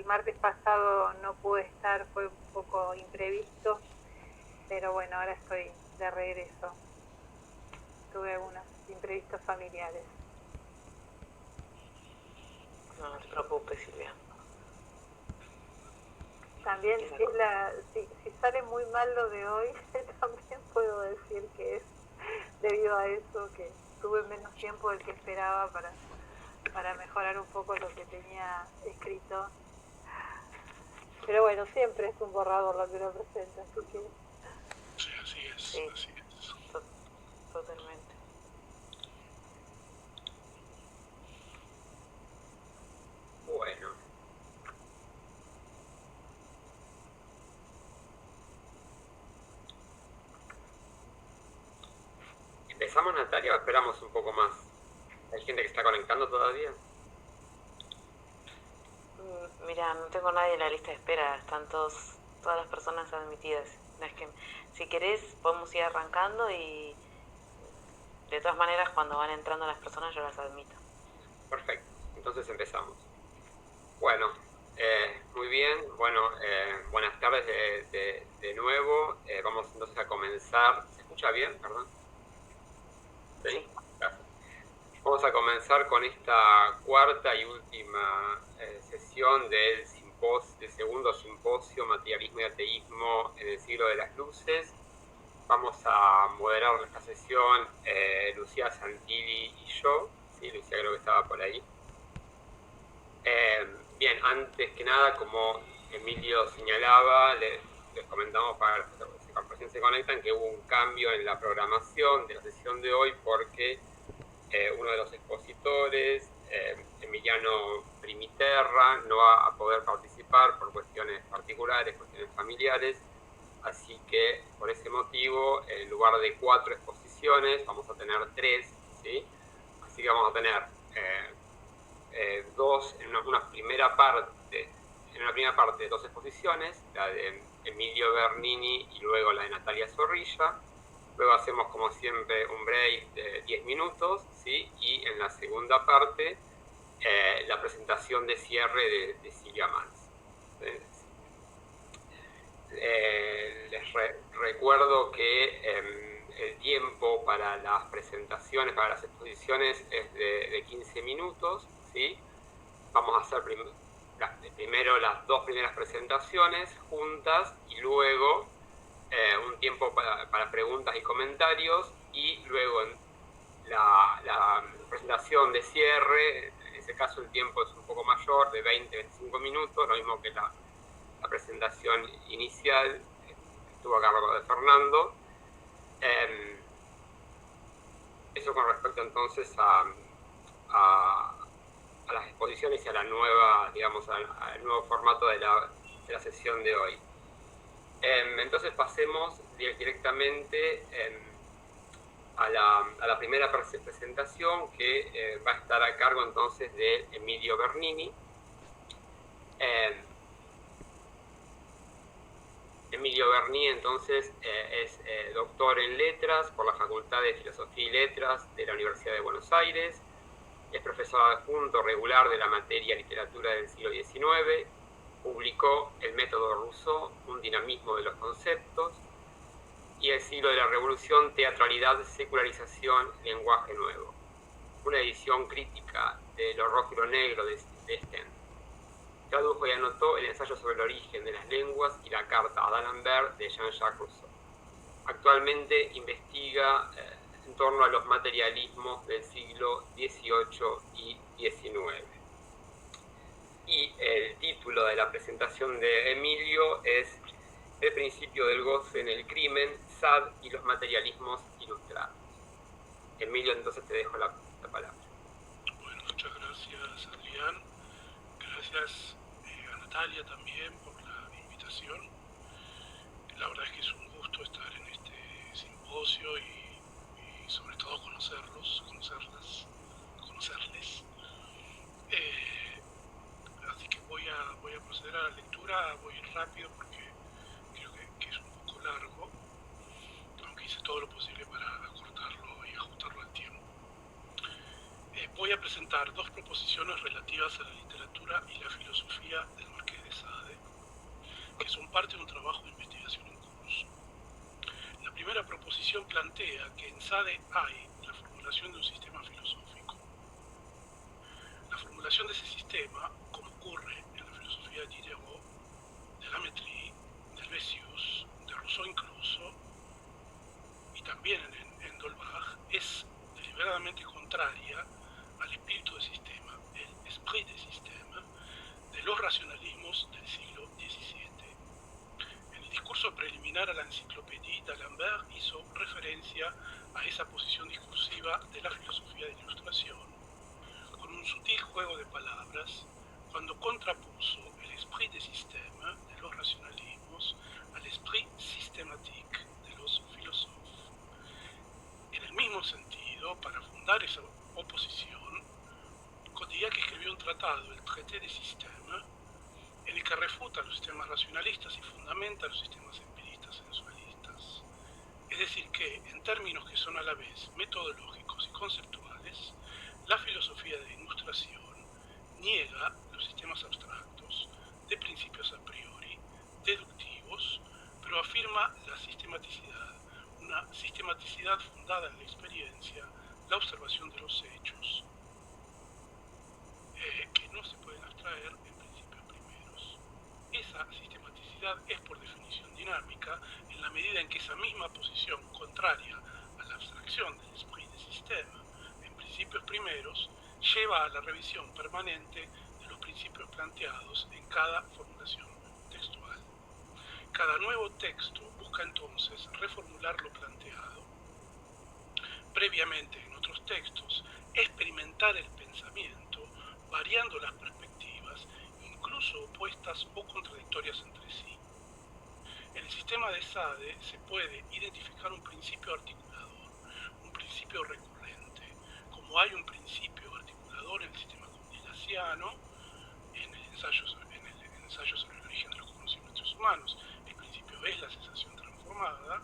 el martes pasado no pude estar, fue un poco imprevisto, pero bueno, ahora estoy de regreso. Tuve algunos imprevistos familiares. No te preocupes, Silvia. También si sale muy mal lo de hoy, también puedo decir que es debido a eso, que tuve menos tiempo del que esperaba para mejorar un poco lo que tenía escrito. Pero bueno, siempre es un borrador lo que uno presenta, así que... Sí, así es, sí, así es. Totalmente. Bueno. ¿Empezamos, Natalia, o esperamos un poco más? ¿Hay gente que está conectando todavía? Mira, no tengo nadie en la lista de espera, están todas las personas admitidas. No, es que, si querés podemos ir arrancando y de todas maneras cuando van entrando las personas yo las admito. Perfecto, entonces empezamos. Bueno, muy bien, bueno, buenas tardes de nuevo. Vamos entonces a comenzar. ¿Se escucha bien? Perdón. ¿Sí? Gracias. Vamos a comenzar con esta cuarta y última sesión del segundo simposio Materialismo y Ateísmo en el siglo de las luces. Vamos a moderar esta sesión Lucía Santilli y yo. Sí, Lucía creo que estaba por ahí. Bien, antes que nada, como Emilio señalaba, les comentamos para los que recién se conectan que hubo un cambio en la programación de la sesión de hoy porque uno de los expositores, Emiliano Primiterra, no va a poder participar por cuestiones particulares, cuestiones familiares, así que por ese motivo, en lugar de 4 exposiciones, vamos a tener 3, ¿sí? Así que vamos a tener en una primera parte, 2 exposiciones, la de Emilio Bernini y luego la de Natalia Zorrilla. Luego hacemos, como siempre, un break de 10 minutos, ¿sí? Y en la segunda parte, la presentación de cierre de Silvia Mans. Les recuerdo que el tiempo para las presentaciones, para las exposiciones, es de 15 minutos, ¿sí? Vamos a hacer primero las 2 primeras presentaciones juntas y luego un tiempo para preguntas y comentarios, y luego la presentación de cierre, en ese caso el tiempo es un poco mayor, de 20-25 minutos, lo mismo que la presentación inicial, estuvo a cargo de Fernando. Eso con respecto entonces a las exposiciones y a la nueva, digamos, al nuevo formato de la sesión de hoy. Entonces pasemos directamente a la primera presentación, que va a estar a cargo entonces de Emilio Bernini. Emilio Bernini entonces es doctor en letras por la Facultad de Filosofía y Letras de la Universidad de Buenos Aires. Es profesor adjunto regular de la materia Literatura del siglo XIX. Publicó El método Rousseau, un dinamismo de los conceptos, y El siglo de la Revolución, Teatralidad, Secularización, Lenguaje Nuevo. Una edición crítica de Lo rojo y lo negro de Stendhal. Tradujo y anotó el ensayo sobre el origen de las lenguas y la carta a D'Alembert de Jean-Jacques Rousseau. Actualmente investiga en torno a los materialismos del siglo XVIII y XIX. Y el título de la presentación de Emilio es El principio del goce en el crimen, Sade y los materialismos ilustrados. Emilio, entonces te dejo la palabra. Bueno, muchas gracias, Adrián. Gracias a Natalia también por la invitación. La verdad es que es un gusto estar en este simposio y sobre todo conocerles. Así que voy a proceder a la lectura, voy rápido porque creo que es un poco largo, aunque hice todo lo posible para acortarlo y ajustarlo al tiempo. Voy a presentar 2 proposiciones relativas a la literatura y la filosofía del Marqués son parte de un trabajo de investigación en curso. La primera proposición plantea que en Sade hay la formulación de un sistema filosófico. La formulación de ese sistema, como ocurre en la filosofía de Diderot, de Lametrie, de Helvétius, de Rousseau incluso, y también en Dolbach, es deliberadamente contraria al espíritu de sistema, el esprit de sistema, de los racionalismos del siglo XVII. En el discurso preliminar a la enciclopedia, d'Alembert hizo referencia a esa posición discursiva de la filosofía de la Ilustración, con un sutil juego de palabras, cuando contrapuso el esprit de sistema de los racionalismos al esprit systématique de los filósofos. En el mismo sentido, para fundar esa oposición, Condillac escribió un tratado, el Traité de Système, en el que refuta los sistemas racionalistas y fundamenta los sistemas empiristas sensualistas. Es decir que, en términos que son a la vez metodológicos y conceptuales, la filosofía de la Ilustración niega los sistemas abstractos, de principios a priori, deductivos, pero afirma la sistematicidad, una sistematicidad fundada en la experiencia, la observación de los hechos, que no se pueden abstraer en principios primeros. Esa sistematicidad es por definición dinámica en la medida en que esa misma posición contraria a la abstracción del esprit de sistema en principios primeros lleva a la revisión permanente de los principios planteados en cada formulación textual. Cada nuevo texto busca entonces reformular lo planteado. Previamente en otros textos, experimentar el pensamiento, variando las perspectivas, incluso opuestas o contradictorias entre sí. En el sistema de Sade se puede identificar un principio articulador, un principio recurrente, como hay un principio articulador en el sistema condillasiano, en el ensayo sobre el origen de los conocimientos humanos. El principio es la sensación transformada.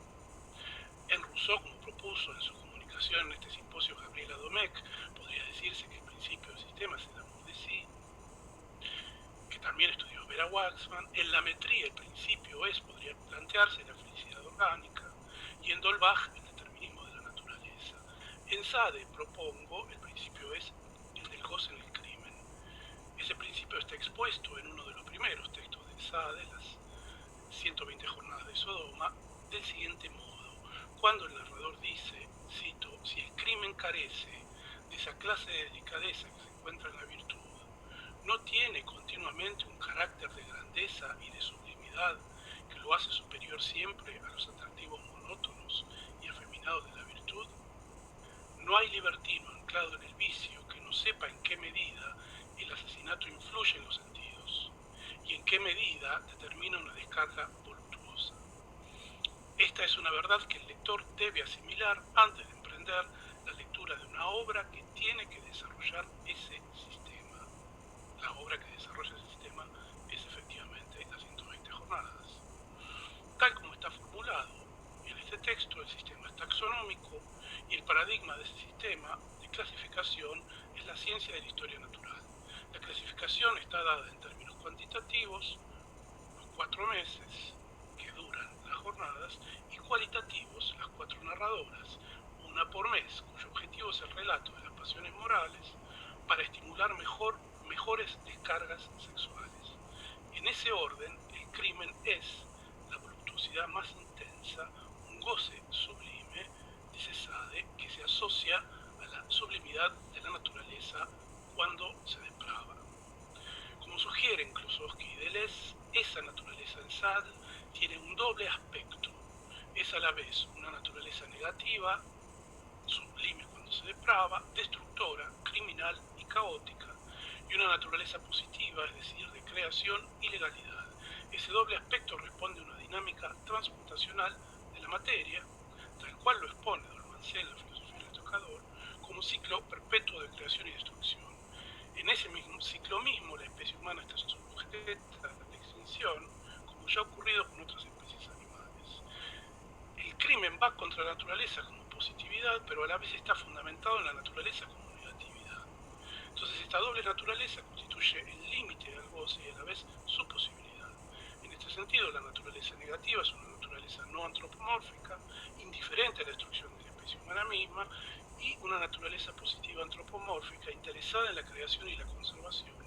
En Rousseau, como propuso en su comunicación en este simposio Gabriela Domecq, podría decirse que el principio del sistema es el amor de sí, que también estudió Vera Waxman. En Lametrie el principio es, podría plantearse, la felicidad orgánica, y en Dolbach el determinismo de la naturaleza. En Sade propongo, el principio es el del goce en el crimen. Ese principio está expuesto en uno de los primeros textos de Sade, las 120 jornadas de Sodoma, del siguiente modo. Cuando el narrador dice, cito, si el crimen carece de esa clase de delicadeza que se encuentra en la virtud, no tiene continuamente un carácter de grandeza y de sublimidad que lo hace superior siempre a los atractivos monótonos y afeminados de la virtud. No hay libertino anclado en el vicio que no sepa en qué medida el asesinato influye en los sentidos y en qué medida determina una descarga voluptuosa. Esta es una verdad que el lector debe asimilar antes de emprender la lectura de una obra que tiene que desarrollar ese sistema. La obra que desarrolla ese sistema es efectivamente las 120 jornadas. Tal como está formulado en este texto, el sistema es taxonómico y el paradigma de ese sistema de clasificación es la ciencia de la historia natural. La clasificación está dada en términos cuantitativos, los 4 meses que duran las jornadas, y cualitativos, las 4 narradoras, una por mes, cuyo objetivo es el relato de las pasiones morales para estimular mejores descargas sexuales. En ese orden, el crimen es la voluptuosidad más intensa, un goce sublime, dice Sade, que se asocia a la sublimidad de la naturaleza cuando se deprava. Como sugieren Klossowski y Deleuze, esa naturaleza en Sade tiene un doble aspecto. Es a la vez una naturaleza negativa, sublime cuando se deprava, destructora, criminal y caótica, y una naturaleza positiva, es decir, de creación y legalidad. Ese doble aspecto responde a una dinámica transmutacional de la materia, tal cual lo expone Dolmancel en la filosofía del tocador, como un ciclo perpetuo de creación y destrucción. En ese mismo ciclo mismo, la especie humana está sujeta a la extinción, como ya ha ocurrido con otras especies animales. El crimen va contra la naturaleza como positividad, pero a la vez está fundamentado en la naturaleza como negatividad. Entonces esta doble naturaleza constituye el límite del goce y a la vez su posibilidad. En este sentido, sentido, la naturaleza negativa es una naturaleza no antropomórfica, indiferente a la destrucción de la especie humana misma, y una naturaleza positiva antropomórfica, interesada en la creación y la conservación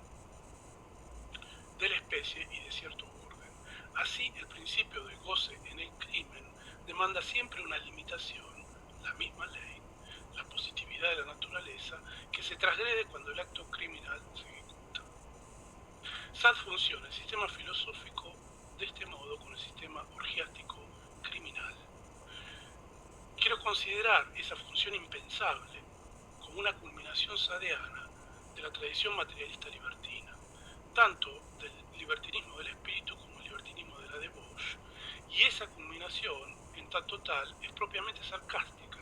de la especie y de cierto orden. Así, el principio del goce en el crimen demanda siempre una limitación, la misma ley, la positividad de la naturaleza, que se transgrede cuando el acto criminal se ejecuta. Sad funciona el sistema filosófico de este modo con el sistema orgiástico criminal. Quiero considerar esa función impensable como una culminación sadeana de la tradición materialista libertina, tanto del libertinismo del espíritu como el libertinismo de la debauche, y esa culminación, en tanto tal, es propiamente sarcástica,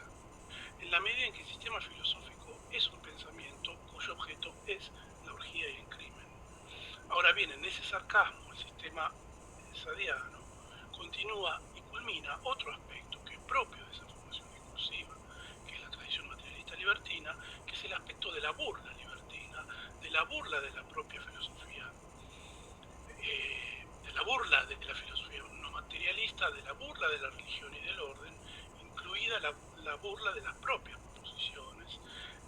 en la medida en que el sistema filosófico es un pensamiento cuyo objeto es la orgía y el crimen. Ahora bien, en ese sarcasmo, el sistema sadiano continúa y culmina otro aspecto que es propio de esa formación discursiva, que es la tradición materialista libertina, que es el aspecto de la burla libertina, de la burla de la propia filosofía, de la burla de la filosofía no materialista, de la burla de la religión y del orden, incluida la burla de las propias proposiciones,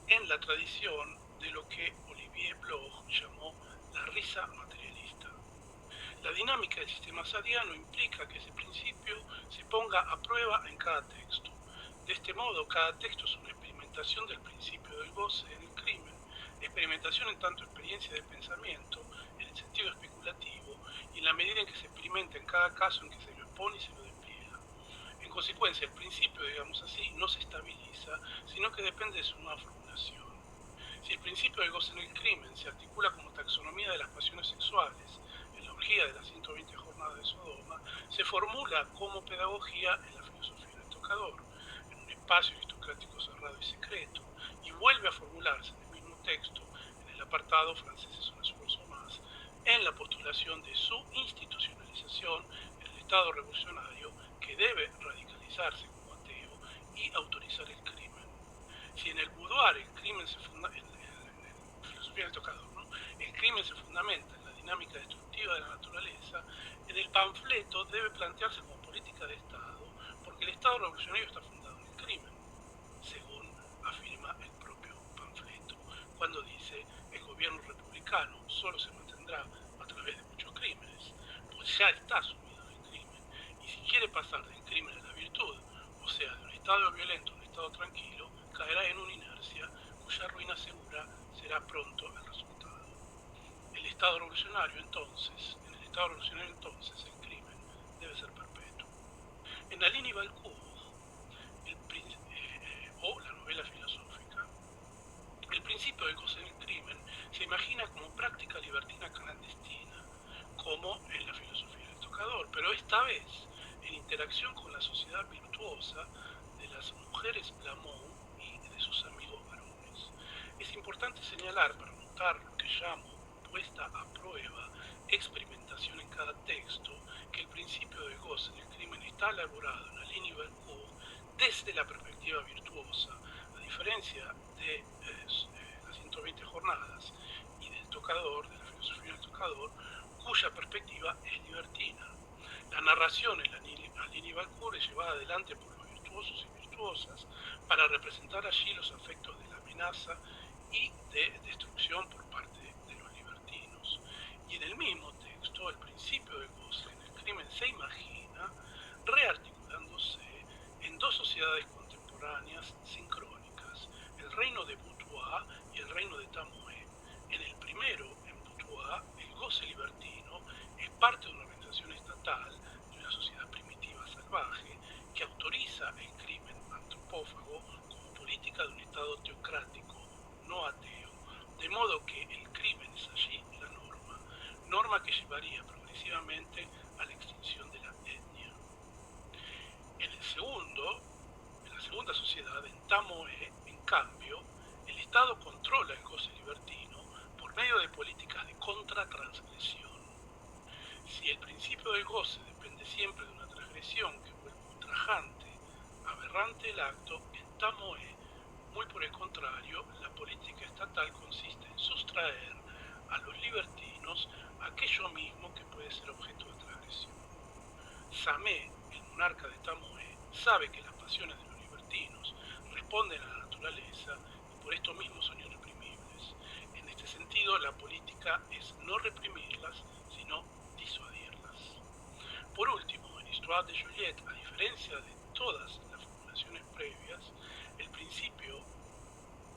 en la tradición de lo que Olivier Bloch llamó la risa materialista. La dinámica del sistema sadiano implica que ese principio se ponga a prueba en cada texto. De este modo, cada texto es una experimentación del principio del goce en el crimen, experimentación en tanto experiencia de pensamiento, en el sentido especulativo, y en la medida en que se experimenta en cada caso en que se lo expone y se lo despliega. En consecuencia, el principio, digamos así, no se estabiliza, sino que depende de su nueva formulación. Si el principio del goce en el crimen se articula como taxonomía de las pasiones sexuales, en la orgía de las 120 jornadas de Sodoma, se formula como pedagogía en la filosofía del tocador, en un espacio aristocrático cerrado y secreto, y vuelve a formularse en el mismo texto, en el apartado francés es un esfuerzo más, en la postulación de su institucionalización en el Estado revolucionario que debe radicalizarse como ateo y autorizar el crimen. Si en el boudoir el crimen se funda en la filosofía del tocador, ¿no? El crimen se fundamenta en la dinámica destructiva de la naturaleza, en el panfleto debe plantearse como política de Estado, porque el Estado revolucionario está fundado en el crimen, según afirma el propio panfleto, cuando dice el gobierno republicano solo se mantendrá a través de muchos crímenes, pues ya está sumido en el crimen, y si quiere pasar del crimen a la virtud, o sea, de un estado violento a un estado tranquilo, caerá en una inercia cuya ruina segura será pronto el resultado. El Estado revolucionario entonces, en el Estado revolucionario entonces, el crimen debe ser perpetuo. En la Aline Valcourt, o la novela filosófica, el principio del goce en el crimen se imagina como práctica libertina clandestina, como en la filosofía del tocador, pero esta vez en interacción con la sociedad virtuosa de las mujeres Blamont y de sus amigos varones. Es importante señalar, para notar lo que llamo puesta a prueba, experimentación en cada texto, que el principio del goce en el crimen está elaborado en Aline y Valcourt desde la perspectiva virtuosa, a diferencia de las 120 jornadas y del tocador, de la filosofía del tocador, cuya perspectiva es libertina. La narración en la Aline y Valcourt es llevada adelante por los virtuosos y virtuosas para representar allí los afectos de la amenaza y de destrucción por parte de los libertinos. Y en el mismo texto, el principio del goce en el crimen se imagina rearticulándose en dos sociedades contemporáneas sincrónicas, el reino de Boudoir y el reino de Tamoé. En el primero, en Boudoir, el goce libertino es parte de una organización estatal, de una sociedad primitiva salvaje, que autoriza el crimen antropófago como política de un Estado teocrático, no ateo, de modo que el crimen es allí la norma que llevaría progresivamente a la extinción de la etnia. En la segunda sociedad, en Tamoé, en cambio, el Estado controla el goce libertino por medio de políticas de contratransgresión. Si el principio del goce depende siempre de una transgresión que vuelve ultrajante, aberrante el acto, en Tamoé, muy por el contrario, la política estatal consiste en sustraer a los libertinos aquello mismo que puede ser objeto de transgresión. Samé, el monarca de Tamoé, sabe que las pasiones de los libertinos responden a la naturaleza y por esto mismo son irreprimibles. En este sentido, la política es no reprimirlas, sino disuadirlas. Por último, en Histoire de Juliette, a diferencia de todas las formulaciones previas, el principio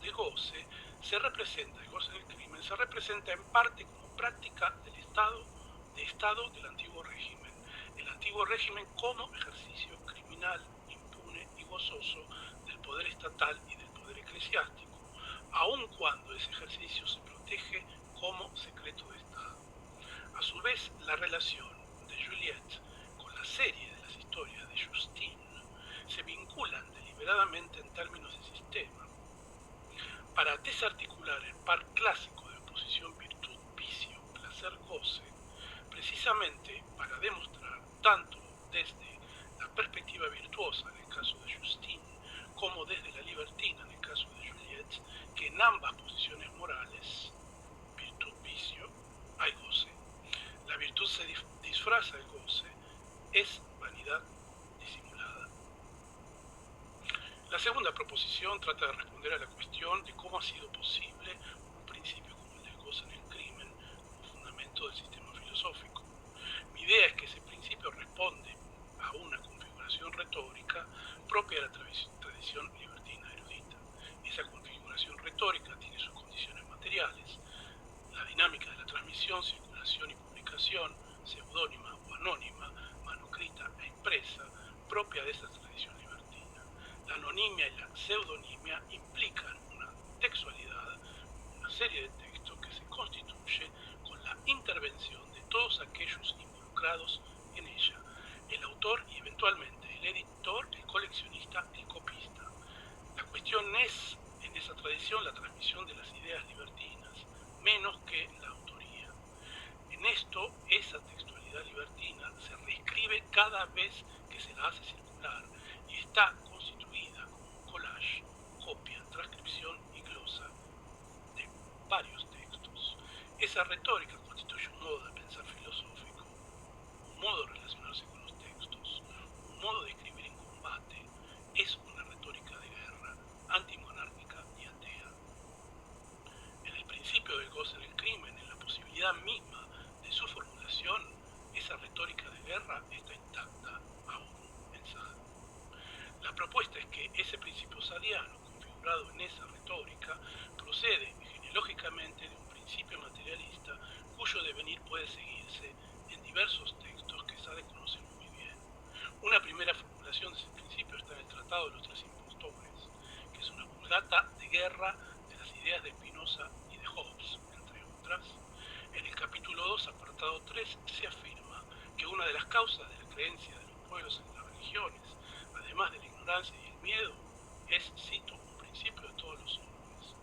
de goce se representa, el goce del crimen, se representa en parte como práctica del Estado del antiguo régimen. El antiguo régimen como ejercicio criminal, impune y gozoso del poder estatal y del poder eclesiástico, aun cuando ese ejercicio se protege como secreto de Estado. A su vez, la relación de Juliette con la serie de las historias de Justine se vinculan deliberadamente en términos de sistema para desarticular el par clásico de oposición virtud-vicio, placer-goce, precisamente para demostrar, tanto desde la perspectiva virtuosa en el caso de Justine, como desde la libertina en el caso de Juliette, que en ambas posiciones morales, virtud-vicio, hay goce. La virtud se disfraza el goce, es vanidad disimulada. La segunda proposición trata de responder a la cuestión de cómo ha sido posible un principio como el del goce en el crimen como fundamento del sistema filosófico. Mi idea es que ese principio responde a una configuración retórica propia de la tradición libertina erudita. Esa configuración retórica tiene sus condiciones materiales, la dinámica de la transmisión, circulación y publicación, seudónima o anónima, manuscrita e impresa, propia de esa tradición libertina. La anonimia y la pseudonimia implican una textualidad, una serie de textos que se constituye con la intervención de todos aquellos involucrados en ella, el autor y eventualmente el editor, el coleccionista, el copista. La cuestión es, en esa tradición, la transmisión de las ideas libertinas, menos que la autoría. En esto, esa textualidad libertina se reescribe cada vez que se la hace circular y está constituida como un collage, copia, transcripción y glosa de varios textos. Esa retórica constituye un modo de pensar filosófico, un modo de relacionarse con los textos, un modo de escribir en combate. Es una retórica de guerra, antimonárquica y atea. En el principio del goce del crimen, en la posibilidad misma de su formulación, esa retórica de guerra está intacta, aún mensajera. La propuesta es que ese principio sadiano, configurado en esa retórica, procede genealógicamente de un principio materialista cuyo devenir puede seguirse en diversos textos que Sade conoce muy bien. Una primera formulación de ese principio está en el Tratado de los Tres Impostores, que es una vulgata de guerra de las ideas de Spinoza y de Hobbes, entre otras. En el capítulo 2, apartado 3, se afirma que una de las causas de la creencia de los pueblos en las religiones, además de la ignorancia y el miedo, es, cito, un principio de todos los hombres.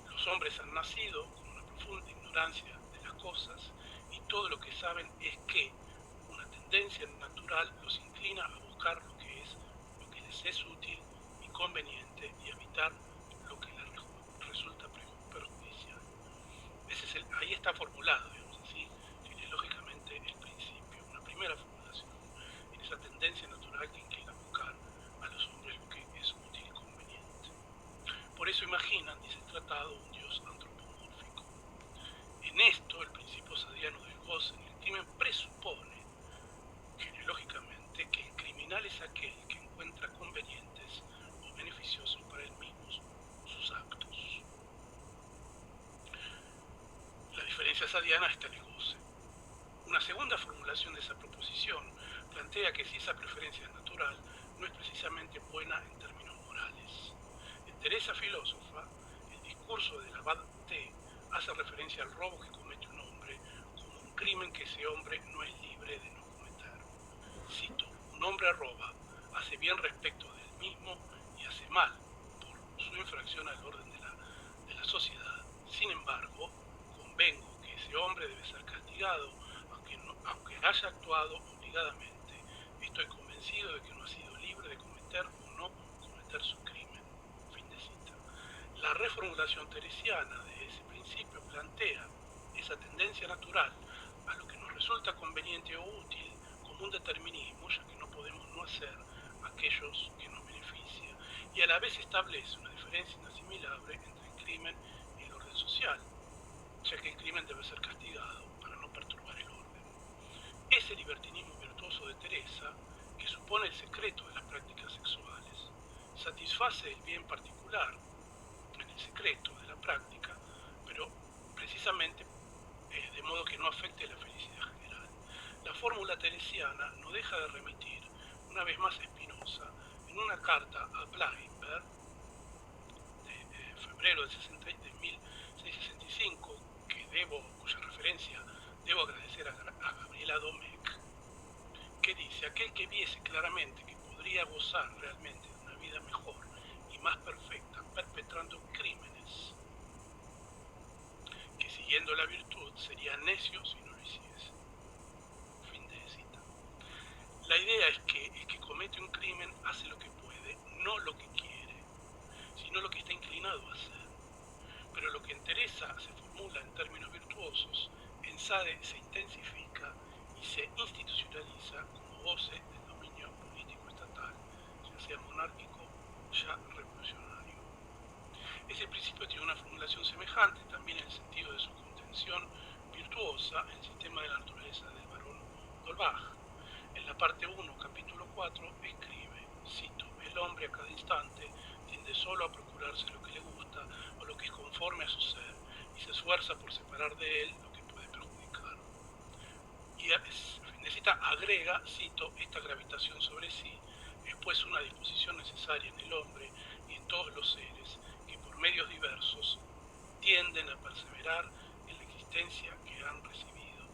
Los hombres han nacido con una profunda ignorancia de las cosas y todo lo que saben es que una tendencia natural los inclina a buscar lo que les es útil y conveniente y evitar lo que les resulta perjudicial. Ahí está formulado, digamos así, genealógicamente el principio, una primera formulación, en esa tendencia natural que inclina a buscar a los hombres lo que es útil y conveniente. Por eso imaginan, dice el tratado, un Dios antropomórfico. En esto, el principio sadiano del goce en el crimen presupone, genealógicamente, que el criminal es aquel que encuentra convenientes o beneficiosos para él mismo sus actos. La diferencia sadiana está en el goce. Una segunda formulación de esa proposición plantea que si esa preferencia es natural, no es precisamente buena en términos morales. En Teresa Filósofa, el discurso del abad T hace referencia al robo que comete un hombre como un crimen que ese hombre no es libre de no cometer. Cito, un hombre roba, hace bien respecto del mismo y hace mal por su infracción al orden de la sociedad. Sin embargo, convengo que ese hombre debe ser castigado, aunque haya actuado obligadamente. Estoy convencido de que no ha sido libre de cometer o no cometer su crimen. Fin de cita. La reformulación teresiana de ese principio plantea esa tendencia natural a lo que nos resulta conveniente o útil como un determinismo, ya que no podemos no hacer aquellos que nos benefician, y a la vez establece una diferencia inasimilable entre el crimen y el orden social, ya que el crimen debe ser castigado para no perturbar el orden. Ese libertinismo virtuoso de Teresa, que supone el secreto de las prácticas sexuales, satisface el bien particular en el secreto de la práctica, pero precisamente de modo que no afecte la felicidad general. La fórmula teresiana no deja de remitir, una vez más Spinoza, en una carta a Bleiber de febrero de 1665, cuya referencia debo agradecer a Gabriela Domecq, que dice: aquel que viese claramente que podría gozar realmente de una vida mejor y más perfecta perpetrando crímenes, que siguiendo la virtud sería necio si no lo hiciese. Fin de cita. La idea es que el que comete un crimen hace lo que puede, no lo que quiere, sino lo que está inclinado a hacer. Pero lo que en Teresa se formula en términos virtuosos, en Sade se intensifica y se institucionaliza como goce del dominio político estatal, ya sea monárquico, ya revolucionario. Ese principio tiene una formulación semejante también en el sentido de su contención virtuosa en el sistema de la naturaleza del barón d'Holbach. En la parte 1, capítulo 4, escribe, cito: el hombre a cada instante tiende solo a procurarse lo que le gusta o lo que es conforme a su ser, y se esfuerza por separar de él lo que puede perjudicar. Y Finecita agrega, cito: esta gravitación sobre sí es pues una disposición necesaria en el hombre y en todos los seres que por medios diversos tienden a perseverar en la existencia que han recibido.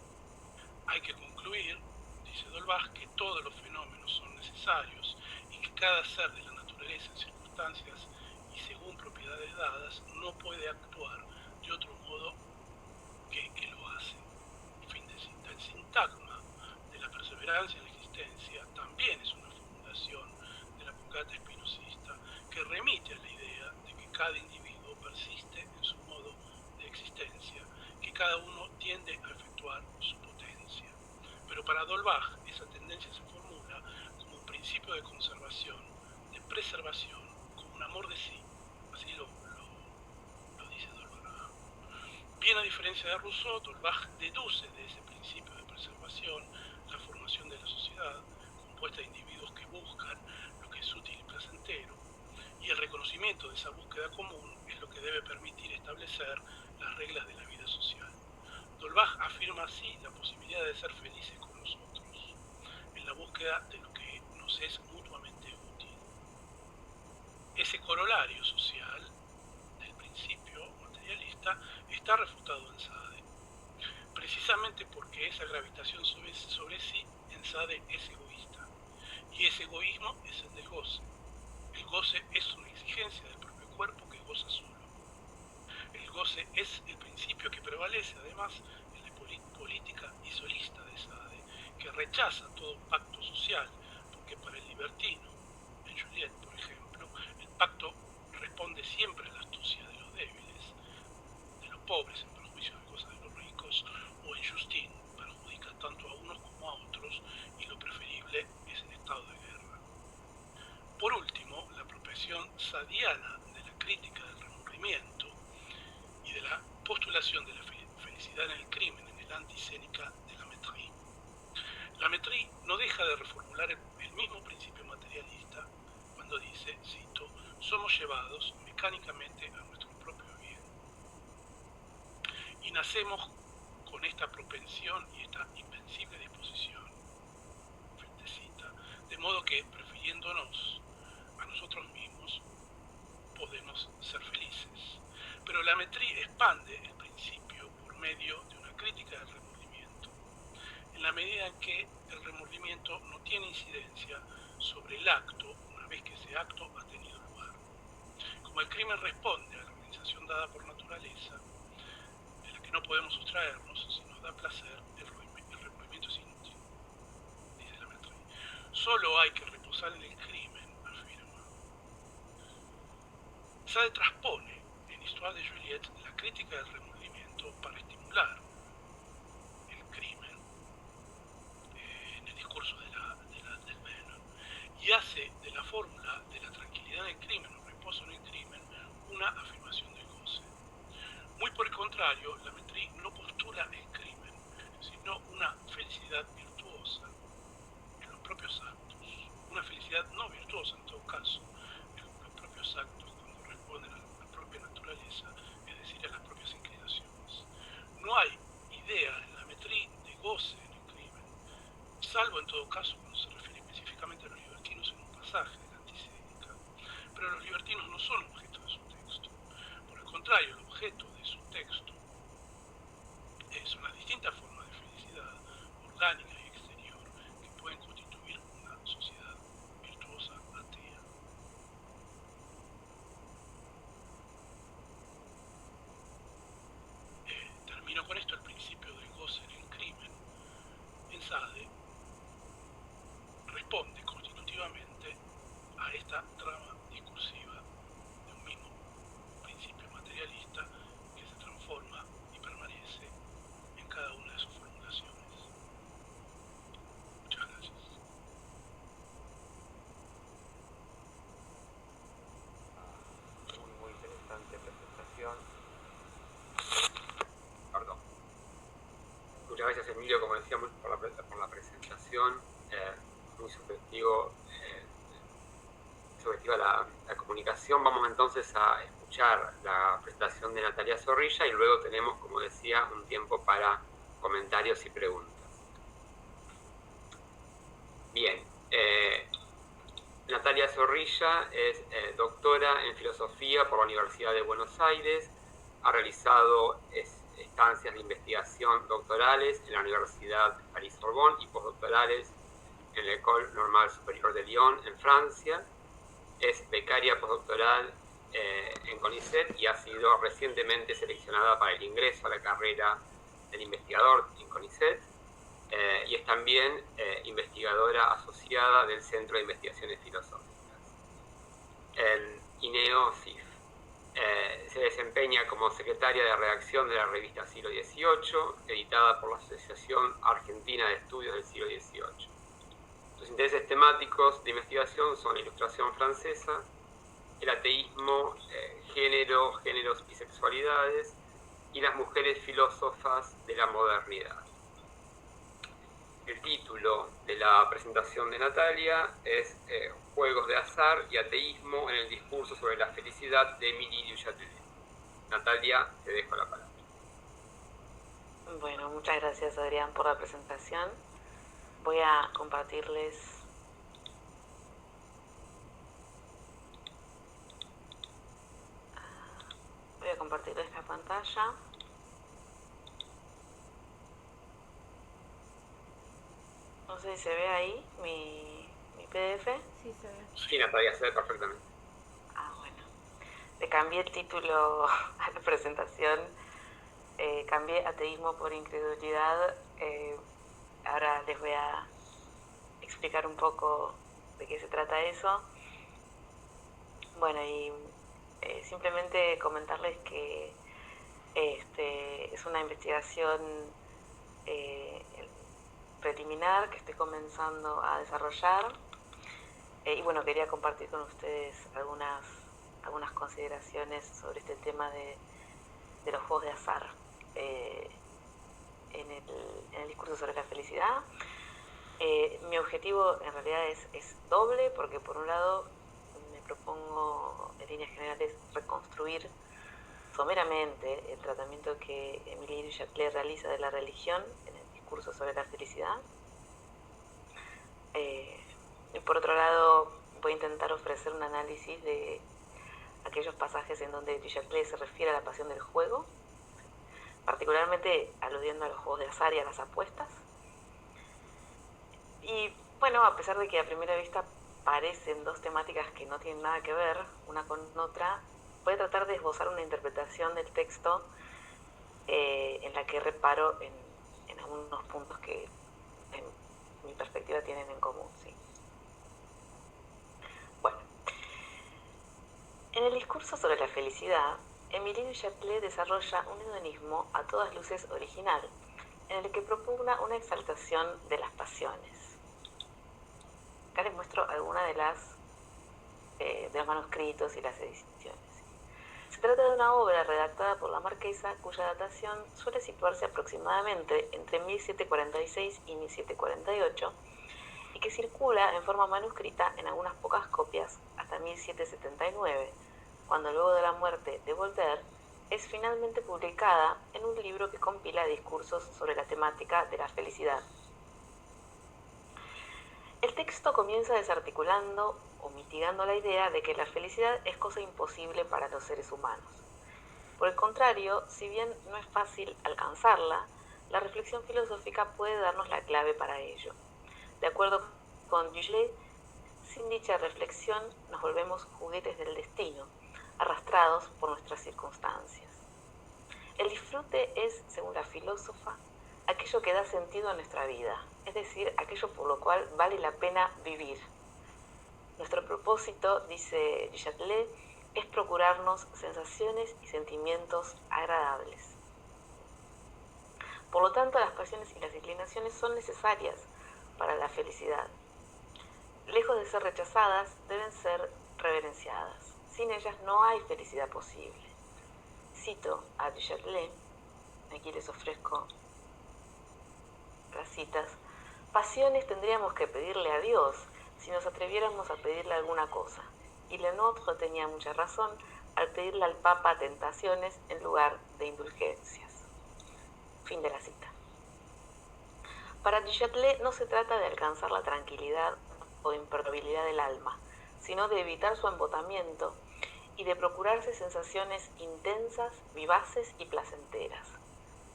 Hay que concluir, dice d'Holbach, que todos los fenómenos son necesarios y que cada ser de la naturaleza en circunstancias y según propiedades dadas no puede actuar de otro modo que lo hace. Fin de cita. El sintagma de la perseverancia en la existencia también es una formulación de la Vulgata espinosista que remite a la idea de que cada individuo persiste en su modo de existencia, que cada uno tiende a efectuar su potencia. Pero para d'Holbach esa tendencia se formula como un principio de conservación, de preservación, como un amor de sí. Así lo dice d'Holbach. Bien a diferencia de Rousseau, d'Holbach deduce de ese principio de preservación la formación de la sociedad, compuesta de individuos que buscan lo que es útil y placentero, y el reconocimiento de esa búsqueda común es lo que debe permitir establecer las reglas de la vida social. d'Holbach afirma así la posibilidad de ser felices con los otros, en la búsqueda de lo que nos es mutuamente útil. Ese corolario social del principio materialista está refutado en Sade, precisamente porque esa gravitación sobre sí en Sade es egoísta, y ese egoísmo es el del goce. El goce es una exigencia del propio cuerpo que goza solo. El goce es el principio que prevalece además en la política isolista de Sade, que rechaza todo pacto social, porque para el libertino, en Juliette por ejemplo, el pacto responde siempre a la astucia de los débiles, de los pobres en perjuicio de cosas de los ricos, o en Justine perjudica tanto a unos como a otros, y lo preferible es el estado de guerra. Por último, la apropiación sadiana de la crítica del remordimiento y de la postulación de la felicidad en el crimen en el anti-Séneca de la Métrie. La Métrie no deja de reformular el mismo principio materialista cuando dice, cito: somos llevados mecánicamente a nuestro propio bien. Y nacemos con esta propensión y esta invencible disposición, fin de cita, de modo que, prefiriéndonos a nosotros mismos, podemos ser felices. Pero la Métrie expande el principio por medio de una crítica del remordimiento, en la medida en que el remordimiento no tiene incidencia sobre el acto una vez que ese acto ha tenido lugar. Como el crimen responde a la organización dada por naturaleza, de la que no podemos sustraernos, si nos da placer, el remordimiento es inútil, dice la Métrie. Solo hay que reposar en el crimen, afirma. Sade transpone en Histoire de Juliette la crítica del remordimiento para estimular el crimen en el discurso de felicidad virtuosa en los propios actos, una felicidad no virtuosa en todo caso, en los propios actos cuando responden a la propia naturaleza, es decir, a las propias inclinaciones. No hay idea en la metrí de goce en el crimen, salvo en todo caso cuando se refiere específicamente a los libertinos en un pasaje de la Antisémica. Pero los libertinos no son objeto de su texto. Por el contrario, el objeto de su texto son las distintas formas de felicidad orgánica y exterior que pueden constituir una sociedad virtuosa atea. Termino con esto. El principio del goce en el crimen en Sade responde constitutivamente a esta trama discursiva de un mismo principio materialista que se transforma y permanece en cada una de sus formulaciones. Muchas gracias. Muy interesante presentación. Perdón. Muchas gracias, Emilio, como decíamos, por la presentación. Muy subjetiva la comunicación. Vamos entonces a escuchar la presentación de Natalia Zorrilla y luego tenemos, como decía, un tiempo para comentarios y preguntas. Bien, Natalia Zorrilla es doctora en filosofía por la Universidad de Buenos Aires, ha realizado estancias de investigación doctorales en la Universidad París-Sorbonne y postdoctorales en la École Normale Supérieure de Lyon, en Francia. Es becaria postdoctoral en CONICET y ha sido recientemente seleccionada para el ingreso a la carrera del investigador en CONICET y es también investigadora asociada del Centro de Investigaciones Filosóficas, el INEO-CIF. Se desempeña como secretaria de redacción de la revista Siglo XVIII, editada por la Asociación Argentina de Estudios del Siglo XVIII. Sus intereses temáticos de investigación son la ilustración francesa, el ateísmo, géneros y sexualidades, y las mujeres filósofas de la modernidad. El título de la presentación de Natalia es Juegos de azar y ateísmo en el discurso sobre la felicidad de Émilie du Châtelet. Natalia, te dejo la palabra. Bueno, muchas gracias, Adrián, por la presentación. Voy a compartirles la pantalla. No sé si se ve ahí mi PDF. Sí, se ve. Sí, Natalia, se ve perfectamente. Bueno. Le cambié el título a la presentación. Cambié ateísmo por incredulidad. Ahora les voy a explicar un poco de qué se trata eso. Bueno, y simplemente comentarles que es una investigación preliminar que estoy comenzando a desarrollar y bueno, quería compartir con ustedes algunas consideraciones sobre este tema de los juegos de azar en el discurso sobre la felicidad. Mi objetivo en realidad es doble, porque por un lado me propongo en líneas generales reconstruir someramente el tratamiento que Émilie du Châtelet realiza de la religión en el discurso sobre la felicidad. Y por otro lado voy a intentar ofrecer un análisis de aquellos pasajes en donde du Châtelet se refiere a la pasión del juego, particularmente aludiendo a los juegos de azar y a las apuestas. Y bueno, a pesar de que a primera vista parecen dos temáticas que no tienen nada que ver una con otra, voy a tratar de esbozar una interpretación del texto en la que reparo en algunos puntos que en mi perspectiva tienen en común, ¿sí? Bueno, en el discurso sobre la felicidad, Émilie du Châtelet desarrolla un hedonismo a todas luces original, en el que propugna una exaltación de las pasiones. Acá les muestro algunas de los manuscritos y las ediciones. Se trata de una obra redactada por la marquesa cuya datación suele situarse aproximadamente entre 1746 y 1748 y que circula en forma manuscrita en algunas pocas copias hasta 1779, cuando luego de la muerte de Voltaire es finalmente publicada en un libro que compila discursos sobre la temática de la felicidad. El texto comienza desarticulando o mitigando la idea de que la felicidad es cosa imposible para los seres humanos. Por el contrario, si bien no es fácil alcanzarla, la reflexión filosófica puede darnos la clave para ello. De acuerdo con Dulles, sin dicha reflexión nos volvemos juguetes del destino, arrastrados por nuestras circunstancias. El disfrute es, según la filósofa, aquello que da sentido a nuestra vida, es decir, aquello por lo cual vale la pena vivir. Nuestro propósito, dice Du Châtelet, es procurarnos sensaciones y sentimientos agradables. Por lo tanto, las pasiones y las inclinaciones son necesarias para la felicidad. Lejos de ser rechazadas, deben ser reverenciadas. Sin ellas no hay felicidad posible. Cito a Du Châtelet, aquí les ofrezco las citas. Pasiones tendríamos que pedirle a Dios si nos atreviéramos a pedirle alguna cosa. Y Lenôtre tenía mucha razón al pedirle al Papa tentaciones en lugar de indulgencias. Fin de la cita. Para Du Châtelet no se trata de alcanzar la tranquilidad o imperturbabilidad del alma, sino de evitar su embotamiento y de procurarse sensaciones intensas, vivaces y placenteras.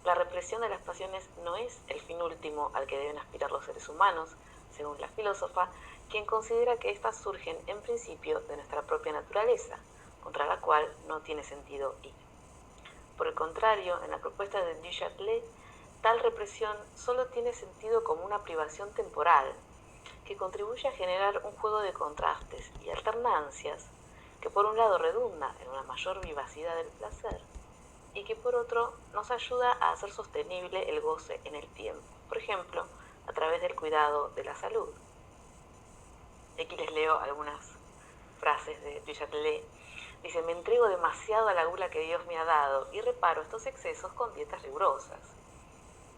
La represión de las pasiones no es el fin último al que deben aspirar los seres humanos, según la filósofa, quien considera que éstas surgen en principio de nuestra propia naturaleza, contra la cual no tiene sentido ir. Por el contrario, en la propuesta de Du Châtelet, tal represión solo tiene sentido como una privación temporal, que contribuye a generar un juego de contrastes y alternancias que por un lado redunda en una mayor vivacidad del placer y que por otro nos ayuda a hacer sostenible el goce en el tiempo, por ejemplo, a través del cuidado de la salud. Aquí les leo algunas frases de Du Châtelet. Dice: me entrego demasiado a la gula que Dios me ha dado y reparo estos excesos con dietas rigurosas.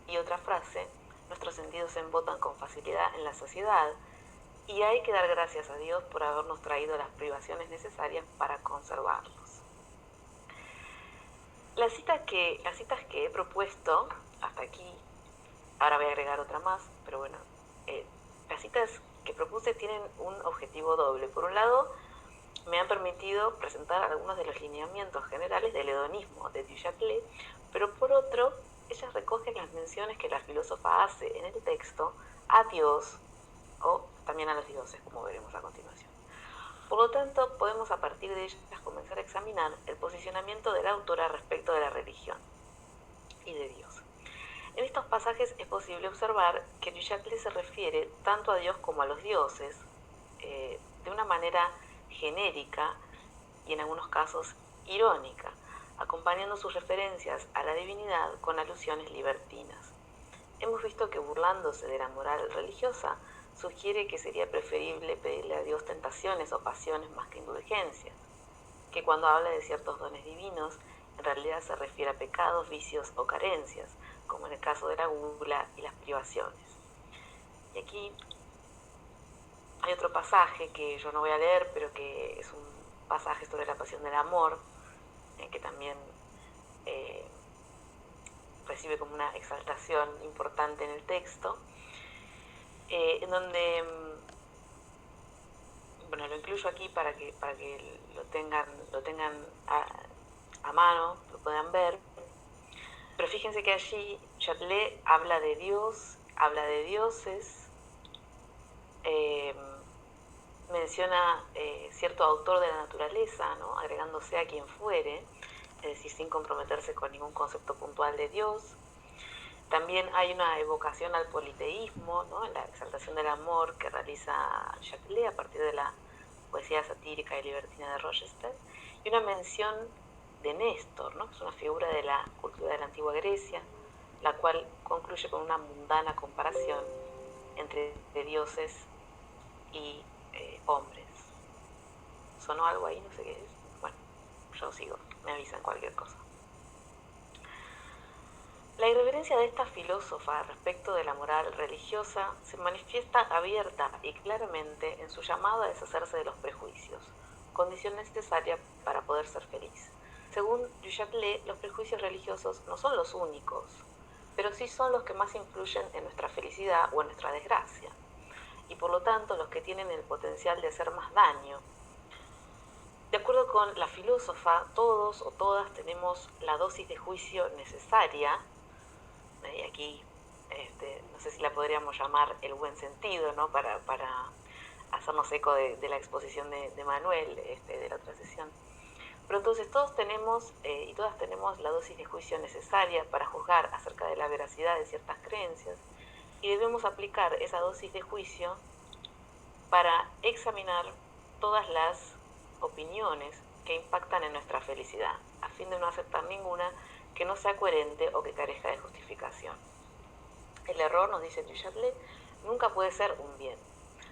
Y otra frase: nuestros sentidos se embotan con facilidad en la sociedad y hay que dar gracias a Dios por habernos traído las privaciones necesarias para conservarlos. Las citas que he propuesto hasta aquí, ahora voy a agregar otra más, pero bueno, las citas que propuse tienen un objetivo doble. Por un lado, me han permitido presentar algunos de los lineamientos generales del hedonismo de Du Châtelet, pero por otro, ellas recogen las menciones que la filósofa hace en el texto a Dios o también a los dioses, como veremos a continuación. Por lo tanto, podemos a partir de ellas comenzar a examinar el posicionamiento de la autora respecto de la religión y de Dios. En estos pasajes es posible observar que Du Châtelet se refiere tanto a Dios como a los dioses de una manera genérica y en algunos casos irónica, acompañando sus referencias a la divinidad con alusiones libertinas. Hemos visto que burlándose de la moral religiosa, sugiere que sería preferible pedirle a Dios tentaciones o pasiones más que indulgencias, que cuando habla de ciertos dones divinos, en realidad se refiere a pecados, vicios o carencias, como en el caso de la gula y las privaciones. Y aquí hay otro pasaje que yo no voy a leer, pero que es un pasaje sobre la pasión del amor, que también recibe como una exaltación importante en el texto, en donde, bueno, lo incluyo aquí para que lo tengan a mano, lo puedan ver. Pero fíjense que allí Châtelet habla de Dios, habla de dioses, menciona cierto autor de la naturaleza, ¿no?, agregándose a quien fuere, es decir, sin comprometerse con ningún concepto puntual de Dios. También hay una evocación al politeísmo, ¿no?, en la exaltación del amor que realiza Châtelet a partir de la poesía satírica y libertina de Rochester, y una mención de Néstor, ¿no?, que es una figura de la cultura de la antigua Grecia, la cual concluye con una mundana comparación entre dioses y hombres. ¿Sonó algo ahí? No sé qué es. Bueno, yo sigo. me avisan cualquier cosa. La irreverencia de esta filósofa respecto de la moral religiosa se manifiesta abierta y claramente en su llamado a deshacerse de los prejuicios, condición necesaria para poder ser feliz. Según Du Châtelet, los prejuicios religiosos no son los únicos, pero sí son los que más influyen en nuestra felicidad o en nuestra desgracia, y por lo tanto los que tienen el potencial de hacer más daño. De acuerdo con la filósofa, todos o todas tenemos la dosis de juicio necesaria, y aquí no sé si la podríamos llamar el buen sentido, ¿no? para hacernos eco de la exposición de Manuel de la otra sesión. Pero entonces todos tenemos y todas tenemos la dosis de juicio necesaria para juzgar acerca de la veracidad de ciertas creencias, y debemos aplicar esa dosis de juicio para examinar todas las opiniones que impactan en nuestra felicidad, a fin de no aceptar ninguna que no sea coherente o que carezca de justificación. El error, nos dice Du Châtelet, nunca puede ser un bien.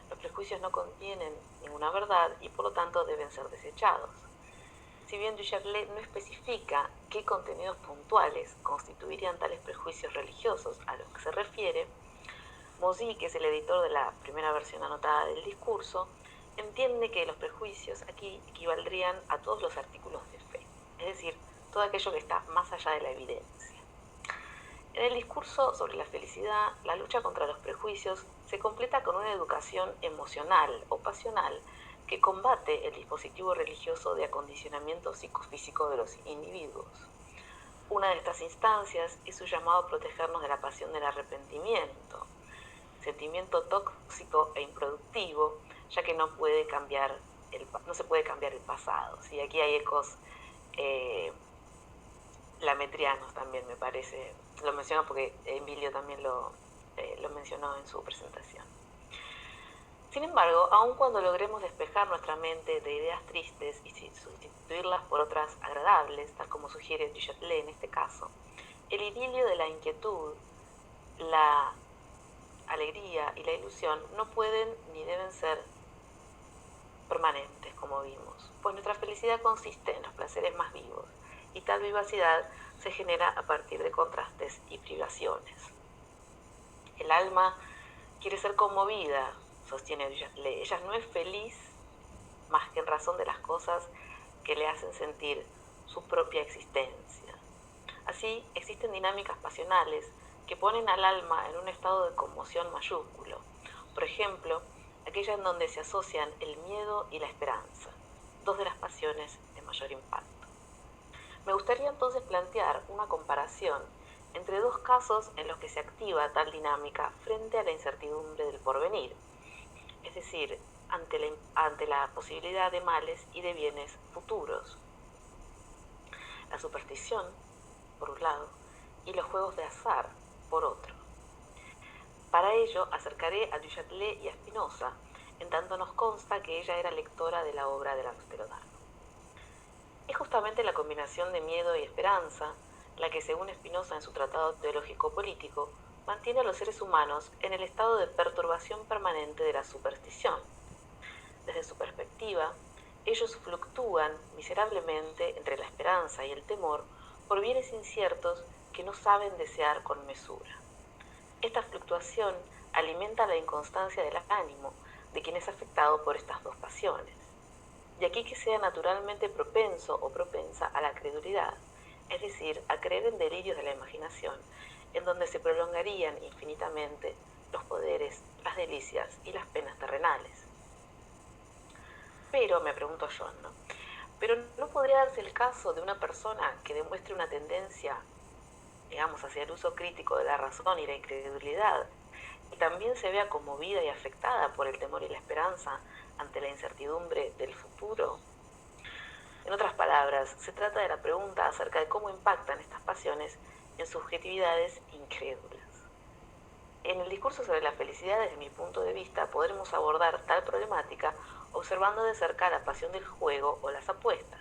Los prejuicios no contienen ninguna verdad y por lo tanto deben ser desechados. Si bien Du Châtelet no especifica qué contenidos puntuales constituirían tales prejuicios religiosos a los que se refiere, Mozy, que es el editor de la primera versión anotada del discurso, entiende que los prejuicios aquí equivaldrían a todos los artículos de fe, es decir, todo aquello que está más allá de la evidencia. En el discurso sobre la felicidad, la lucha contra los prejuicios se completa con una educación emocional o pasional que combate el dispositivo religioso de acondicionamiento psicofísico de los individuos. Una de estas instancias es su llamado a protegernos de la pasión del arrepentimiento, sentimiento tóxico e improductivo, ya que no se puede cambiar el pasado. ¿Sí? Aquí hay ecos lametrianos también, me parece. Lo menciono porque Emilio también lo mencionó en su presentación. Sin embargo, aun cuando logremos despejar nuestra mente de ideas tristes y sustituirlas por otras agradables, tal como sugiere Du Châtelet en este caso, el idilio de la inquietud, la alegría y la ilusión no pueden ni deben ser permanentes, como vimos, pues nuestra felicidad consiste en los placeres más vivos, y tal vivacidad se genera a partir de contrastes y privaciones. El alma quiere ser conmovida, sostiene Du Châtelet. Ella no es feliz más que en razón de las cosas que le hacen sentir su propia existencia. Así, existen dinámicas pasionales que ponen al alma en un estado de conmoción mayúsculo. Por ejemplo, aquella en donde se asocian el miedo y la esperanza, dos de las pasiones de mayor impacto. Me gustaría entonces plantear una comparación entre dos casos en los que se activa tal dinámica frente a la incertidumbre del porvenir, es decir, ante la posibilidad de males y de bienes futuros. La superstición, por un lado, y los juegos de azar, por otro. Para ello, acercaré a Du Châtelet y a Spinoza, en tanto nos consta que ella era lectora de la obra del Amsterdam. Es justamente la combinación de miedo y esperanza la que, según Spinoza en su tratado teológico-político, mantiene a los seres humanos en el estado de perturbación permanente de la superstición. Desde su perspectiva, ellos fluctúan miserablemente entre la esperanza y el temor por bienes inciertos que no saben desear con mesura. Esta fluctuación alimenta la inconstancia del ánimo de quien es afectado por estas dos pasiones. De aquí que sea naturalmente propenso o propensa a la credulidad, es decir, a creer en delirios de la imaginación, en donde se prolongarían infinitamente los poderes, las delicias y las penas terrenales. Pero, me pregunto yo, ¿no? Pero ¿no podría darse el caso de una persona que demuestre una tendencia, digamos, hacia el uso crítico de la razón y la incredulidad, y también se vea conmovida y afectada por el temor y la esperanza ante la incertidumbre del futuro? En otras palabras, se trata de la pregunta acerca de cómo impactan estas pasiones en subjetividades incrédulas. En el discurso sobre la felicidad, desde mi punto de vista, podremos abordar tal problemática observando de cerca la pasión del juego o las apuestas,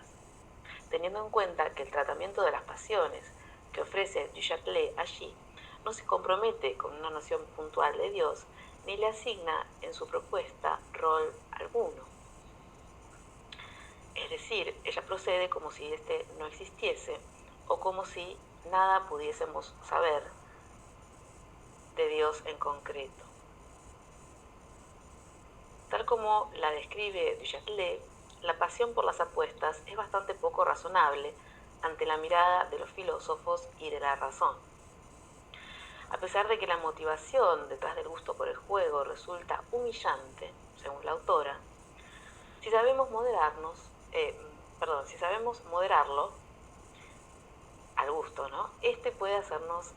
teniendo en cuenta que el tratamiento de las pasiones que ofrece Du Châtelet allí no se compromete con una noción puntual de Dios, ni le asigna en su propuesta rol alguno. Es decir, ella procede como si éste no existiese o como si nada pudiésemos saber de Dios en concreto. Tal como la describe du Châtelet, la pasión por las apuestas es bastante poco razonable ante la mirada de los filósofos y de la razón. A pesar de que la motivación detrás del gusto por el juego resulta humillante, según la autora, si sabemos moderarlo al gusto, ¿no? Este puede hacernos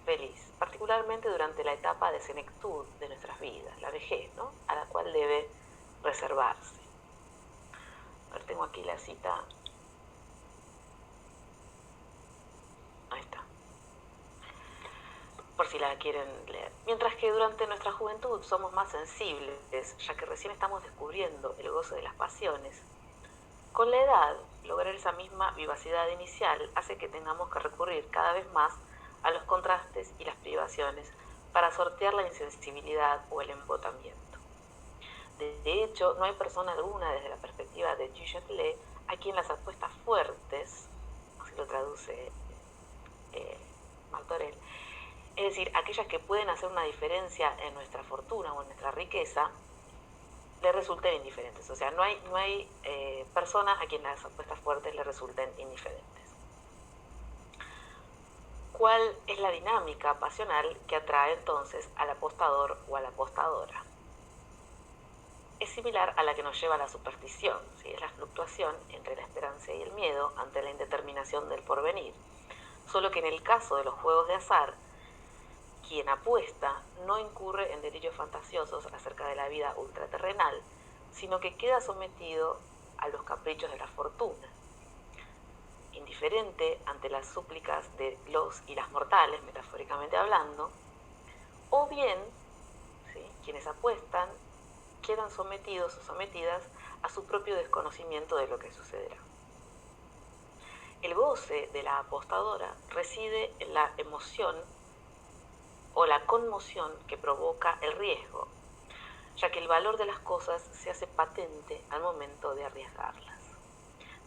feliz, particularmente durante la etapa de senectud de nuestras vidas, la vejez, ¿no? A la cual debe reservarse. A ver, tengo aquí la cita. Ahí está. Por si la quieren leer. Mientras que durante nuestra juventud somos más sensibles, ya que recién estamos descubriendo el goce de las pasiones, con la edad, lograr esa misma vivacidad inicial hace que tengamos que recurrir cada vez más a los contrastes y las privaciones para sortear la insensibilidad o el embotamiento. De hecho, no hay persona alguna desde la perspectiva de du Châtelet a quien las apuestas fuertes, así lo traduce Martorell, es decir, aquellas que pueden hacer una diferencia en nuestra fortuna o en nuestra riqueza, le resulten indiferentes. O sea, no hay personas a quien las apuestas fuertes le resulten indiferentes. ¿Cuál es la dinámica pasional que atrae entonces al apostador o a la apostadora? Es similar a la que nos lleva a la superstición, ¿sí? Es la fluctuación entre la esperanza y el miedo ante la indeterminación del porvenir. Solo que en el caso de los juegos de azar, quien apuesta no incurre en delirios fantasiosos acerca de la vida ultraterrenal, sino que queda sometido a los caprichos de la fortuna, indiferente ante las súplicas de los y las mortales, metafóricamente hablando, o bien, ¿sí?, quienes apuestan quedan sometidos o sometidas a su propio desconocimiento de lo que sucederá. El goce de la apostadora reside en la emoción o la conmoción que provoca el riesgo, ya que el valor de las cosas se hace patente al momento de arriesgarlas.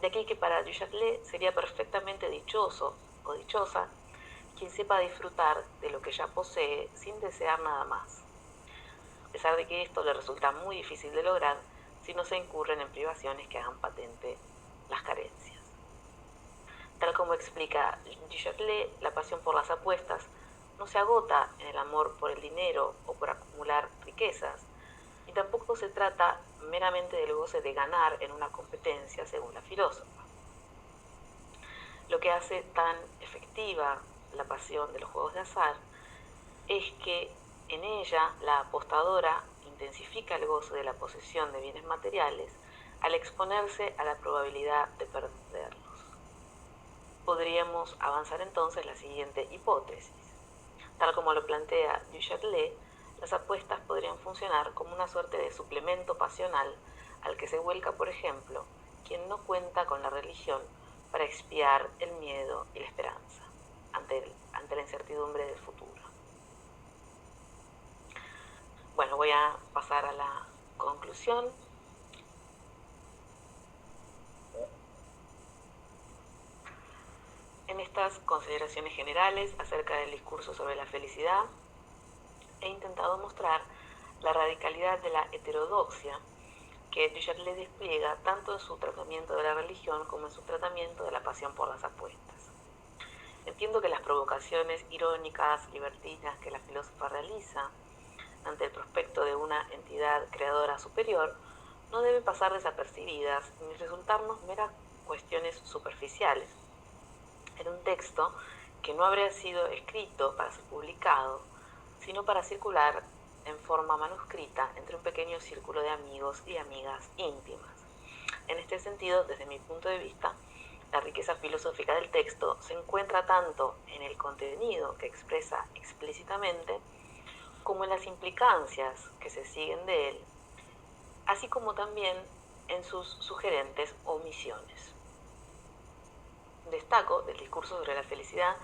De aquí que para du Châtelet sería perfectamente dichoso o dichosa quien sepa disfrutar de lo que ya posee sin desear nada más, a pesar de que esto le resulta muy difícil de lograr si no se incurren en privaciones que hagan patente las carencias. Tal como explica du Châtelet, la pasión por las apuestas no se agota en el amor por el dinero o por acumular riquezas, y tampoco se trata meramente del goce de ganar en una competencia, según la filósofa. Lo que hace tan efectiva la pasión de los juegos de azar es que en ella la apostadora intensifica el goce de la posesión de bienes materiales al exponerse a la probabilidad de perderlos. Podríamos avanzar entonces la siguiente hipótesis. Tal como lo plantea du Châtelet, las apuestas podrían funcionar como una suerte de suplemento pasional al que se vuelca, por ejemplo, quien no cuenta con la religión para expiar el miedo y la esperanza ante la incertidumbre del futuro. Bueno, voy a pasar a la conclusión. En estas consideraciones generales acerca del discurso sobre la felicidad, he intentado mostrar la radicalidad de la heterodoxia que du Châtelet despliega tanto en su tratamiento de la religión como en su tratamiento de la pasión por las apuestas. Entiendo que las provocaciones irónicas, libertinas que la filósofa realiza ante el prospecto de una entidad creadora superior no deben pasar desapercibidas ni resultarnos meras cuestiones superficiales en un texto que no habría sido escrito para ser publicado, sino para circular en forma manuscrita entre un pequeño círculo de amigos y amigas íntimas. En este sentido, desde mi punto de vista, la riqueza filosófica del texto se encuentra tanto en el contenido que expresa explícitamente como en las implicancias que se siguen de él, así como también en sus sugerentes omisiones. Destaco del discurso sobre la felicidad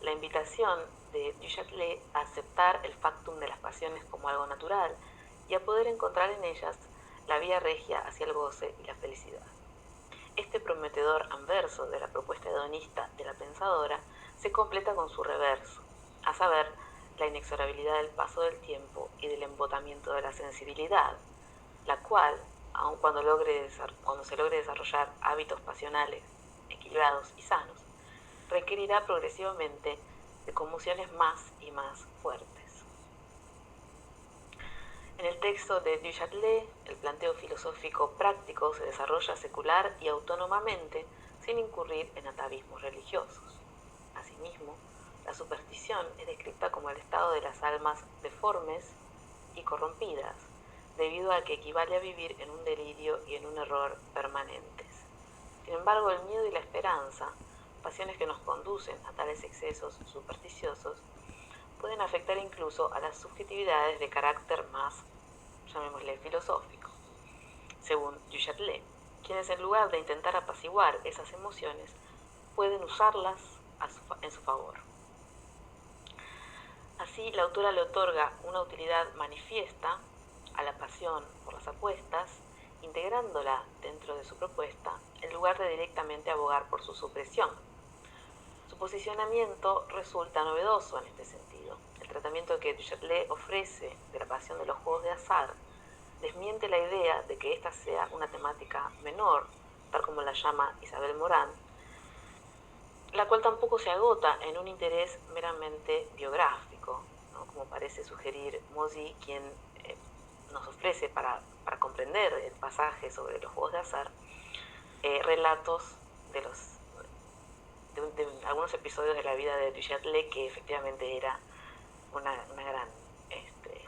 la invitación de du Châtelet a aceptar el factum de las pasiones como algo natural y a poder encontrar en ellas la vía regia hacia el goce y la felicidad. este prometedor anverso de la propuesta hedonista de la pensadora se completa con su reverso, a saber, la inexorabilidad del paso del tiempo y del embotamiento de la sensibilidad, la cual, aun cuando se logre desarrollar hábitos pasionales equilibrados y sanos, requerirá progresivamente de conmociones más y más fuertes. En el texto de Du Châtelet, el planteo filosófico práctico se desarrolla secular y autónomamente sin incurrir en atavismos religiosos. Asimismo, la superstición es descrita como el estado de las almas deformes y corrompidas, debido a que equivale a vivir en un delirio y en un error permanentes. Sin embargo, el miedo y la esperanza, pasiones que nos conducen a tales excesos supersticiosos, pueden afectar incluso a las subjetividades de carácter más, llamémosle, filosófico. Según Du Châtelet, quienes en lugar de intentar apaciguar esas emociones, pueden usarlas en su favor. Así, la autora le otorga una utilidad manifiesta a la pasión por las apuestas, integrándola dentro de su propuesta, en lugar de directamente abogar por su supresión. Su posicionamiento resulta novedoso en este sentido. El tratamiento que Du Châtelet ofrece de la pasión de los juegos de azar desmiente la idea de que ésta sea una temática menor, tal como la llama Isabel Morán, la cual tampoco se agota en un interés meramente biográfico, ¿no? Como parece sugerir Mauzy, quien nos ofrece para comprender el pasaje sobre los juegos de azar, relatos de algunos episodios de la vida de Du Châtelet, que efectivamente era una gran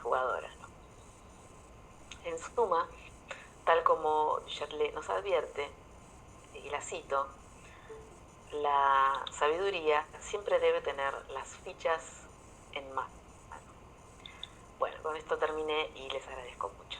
jugadora, ¿no? En suma, tal como Du Châtelet nos advierte, y la cito, la sabiduría siempre debe tener las fichas en mano. Bueno, con esto terminé y les agradezco mucho.